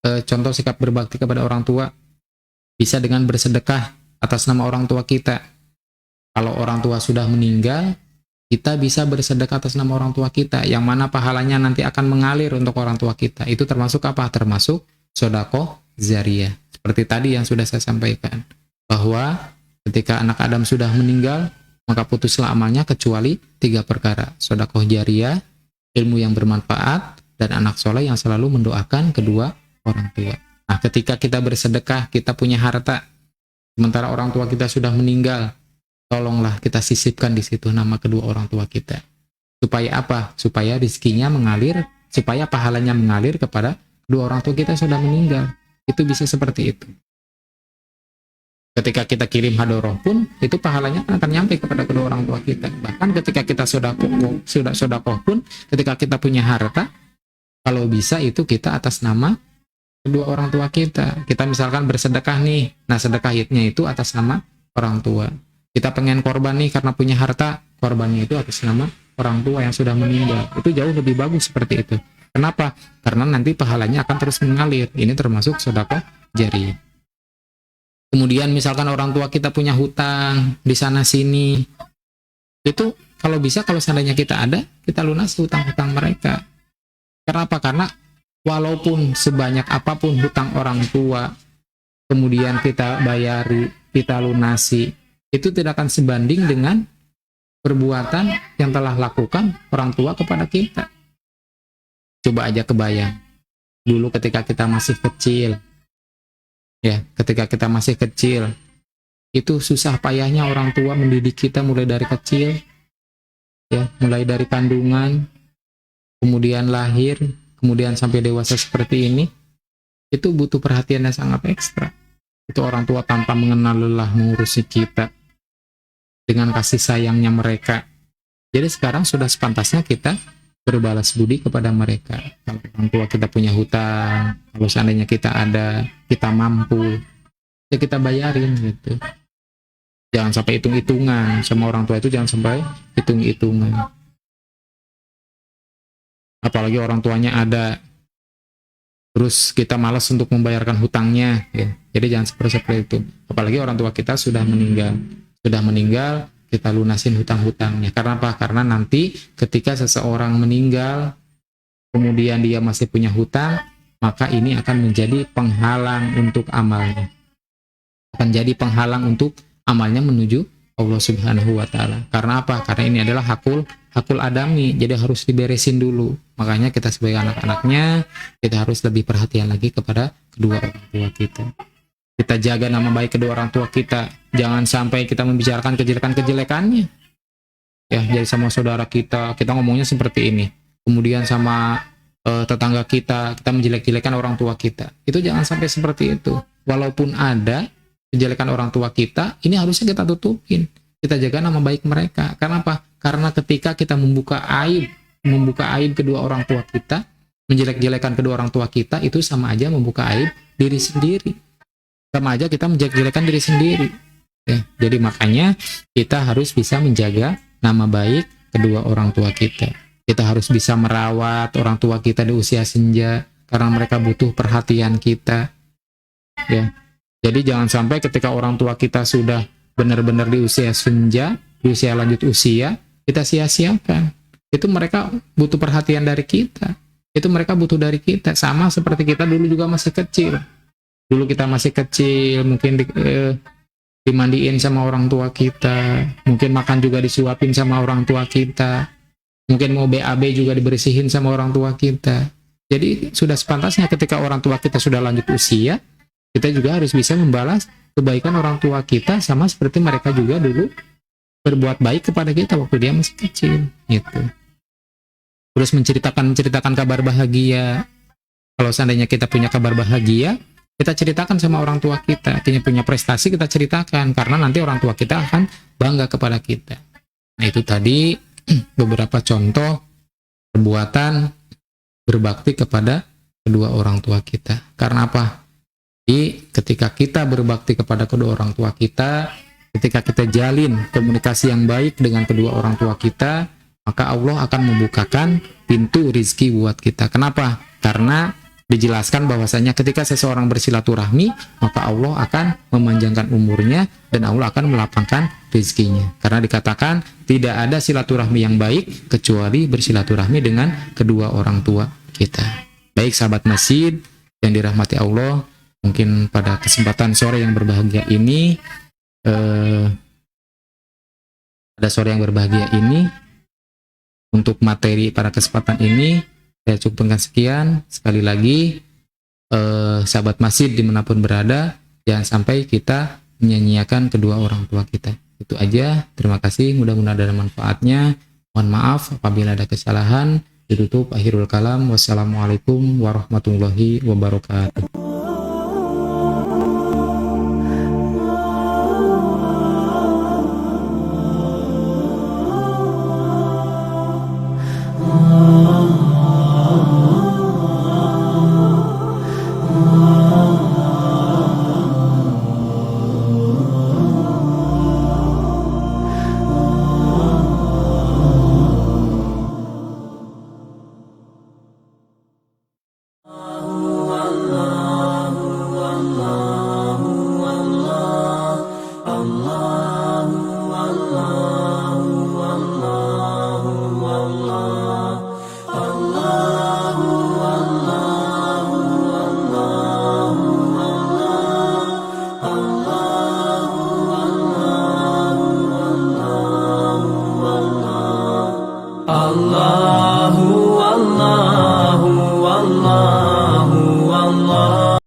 B: contoh sikap berbakti kepada orang tua? Bisa dengan bersedekah atas nama orang tua kita. Kalau orang tua sudah meninggal, kita bisa bersedekah atas nama orang tua kita, yang mana pahalanya nanti akan mengalir untuk orang tua kita. Itu termasuk apa? Termasuk sedekah jariyah. Seperti tadi yang sudah saya sampaikan, bahwa ketika anak Adam sudah meninggal, maka putuslah amalnya kecuali 3 perkara. Sedekah jariyah, ilmu yang bermanfaat, dan anak soleh yang selalu mendoakan kedua orang tua. Nah, ketika kita bersedekah, kita punya harta, sementara orang tua kita sudah meninggal, tolonglah kita sisipkan di situ nama kedua orang tua kita. Supaya apa? Supaya rizkinya mengalir, supaya pahalanya mengalir kepada kedua orang tua kita sudah meninggal. Itu bisa seperti itu. Ketika kita kirim hadoroh pun, itu pahalanya akan nyampe kepada kedua orang tua kita. Bahkan ketika kita sudah sodakoh pun, ketika kita punya harta, kalau bisa itu kita atas nama kedua orang tua kita. Kita misalkan bersedekah nih, nah sedekahnya itu atas nama orang tua. Kita pengen korban nih karena punya harta, korbannya itu atas nama orang tua yang sudah meninggal. Itu jauh lebih bagus seperti itu. Kenapa? Karena nanti pahalanya akan terus mengalir. Ini termasuk sedekah jariyah. Kemudian misalkan orang tua kita punya hutang di sana sini, itu kalau bisa, kalau seandainya kita ada, kita lunasi hutang-hutang mereka. Kenapa? Karena walaupun sebanyak apapun hutang orang tua, kemudian kita bayari, kita lunasi, itu tidak akan sebanding dengan perbuatan yang telah lakukan orang tua kepada kita. Coba aja kebayang, dulu ketika kita masih kecil, ketika kita masih kecil, itu susah payahnya orang tua mendidik kita mulai dari kecil, mulai dari kandungan, kemudian lahir, kemudian sampai dewasa seperti ini, itu butuh perhatian yang sangat ekstra. Itu orang tua tanpa mengenal lelah mengurusi kita, dengan kasih sayangnya mereka. Jadi sekarang sudah sepantasnya kita berbalas budi kepada mereka. Kalau orang tua kita punya hutang, kalau seandainya kita ada, kita mampu, ya kita bayarin gitu. Jangan sampai hitung-hitungan sama orang tua, itu jangan sampai hitung-hitungan. Apalagi orang tuanya ada, terus kita malas untuk membayarkan hutangnya, Jadi jangan seperti itu. Apalagi orang tua kita sudah meninggal. Kita lunasin hutang-hutangnya. Karena apa? Karena nanti ketika seseorang meninggal, kemudian dia masih punya hutang, maka ini akan menjadi penghalang untuk amalnya. Akan jadi penghalang untuk amalnya menuju Allah Subhanahu wa Ta'ala. Karena apa? Karena ini adalah hakul adami, jadi harus diberesin dulu. Makanya kita sebagai anak-anaknya, kita harus lebih perhatian lagi kepada kedua orang tua kita. Kita jaga nama baik kedua orang tua kita. Jangan sampai kita membicarakan kejelekan-kejelekannya. Jadi sama saudara kita ngomongnya seperti ini. Kemudian sama tetangga kita menjelek-jelekan orang tua kita. Itu jangan sampai seperti itu. Walaupun ada kejelekan orang tua kita, ini harusnya kita tutupin. Kita jaga nama baik mereka. Karena apa? Karena ketika kita membuka aib kedua orang tua kita, menjelek-jelekan kedua orang tua kita, itu sama aja membuka aib diri sendiri. Sama aja kita menjelek-jelekan diri sendiri. Jadi makanya kita harus bisa menjaga nama baik kedua orang tua kita. Kita harus bisa merawat orang tua kita di usia senja, karena mereka butuh perhatian kita. Jadi jangan sampai ketika orang tua kita sudah benar-benar di usia senja, di usia lanjut usia, kita sia-siakan. Itu mereka butuh perhatian dari kita. Itu mereka butuh dari kita. Sama seperti kita dulu juga masih kecil. Dulu kita masih kecil, mungkin dimandiin sama orang tua kita, mungkin makan juga disuapin sama orang tua kita, mungkin mau BAB juga dibersihin sama orang tua kita. Jadi sudah sepantasnya ketika orang tua kita sudah lanjut usia, kita juga harus bisa membalas kebaikan orang tua kita, sama seperti mereka juga dulu berbuat baik kepada kita waktu dia masih kecil, gitu. Terus menceritakan kabar bahagia. Kalau seandainya kita punya kabar bahagia, kita ceritakan sama orang tua kita. Punya prestasi kita ceritakan, karena nanti orang tua kita akan bangga kepada kita. Nah, itu tadi beberapa contoh perbuatan berbakti kepada kedua orang tua kita. Karena apa? Jadi ketika kita berbakti kepada kedua orang tua kita, ketika kita jalin komunikasi yang baik dengan kedua orang tua kita, maka Allah akan membukakan pintu rizki buat kita. Kenapa? Karena dijelaskan bahwasanya ketika seseorang bersilaturahmi, maka Allah akan memanjangkan umurnya dan Allah akan melapangkan rizkinya. Karena dikatakan tidak ada silaturahmi yang baik kecuali bersilaturahmi dengan kedua orang tua kita. Baik sahabat masjid yang dirahmati Allah, mungkin pada kesempatan sore yang berbahagia ini, untuk materi pada kesempatan ini saya cukupkan sekian. Sekali lagi, sahabat masjid dimanapun berada, jangan sampai kita menyia-nyiakan kedua orang tua kita. Itu aja, terima kasih, mudah-mudahan ada manfaatnya. Mohon maaf apabila ada kesalahan. Ditutup akhirul kalam. Wassalamualaikum warahmatullahi wabarakatuh.
A: الله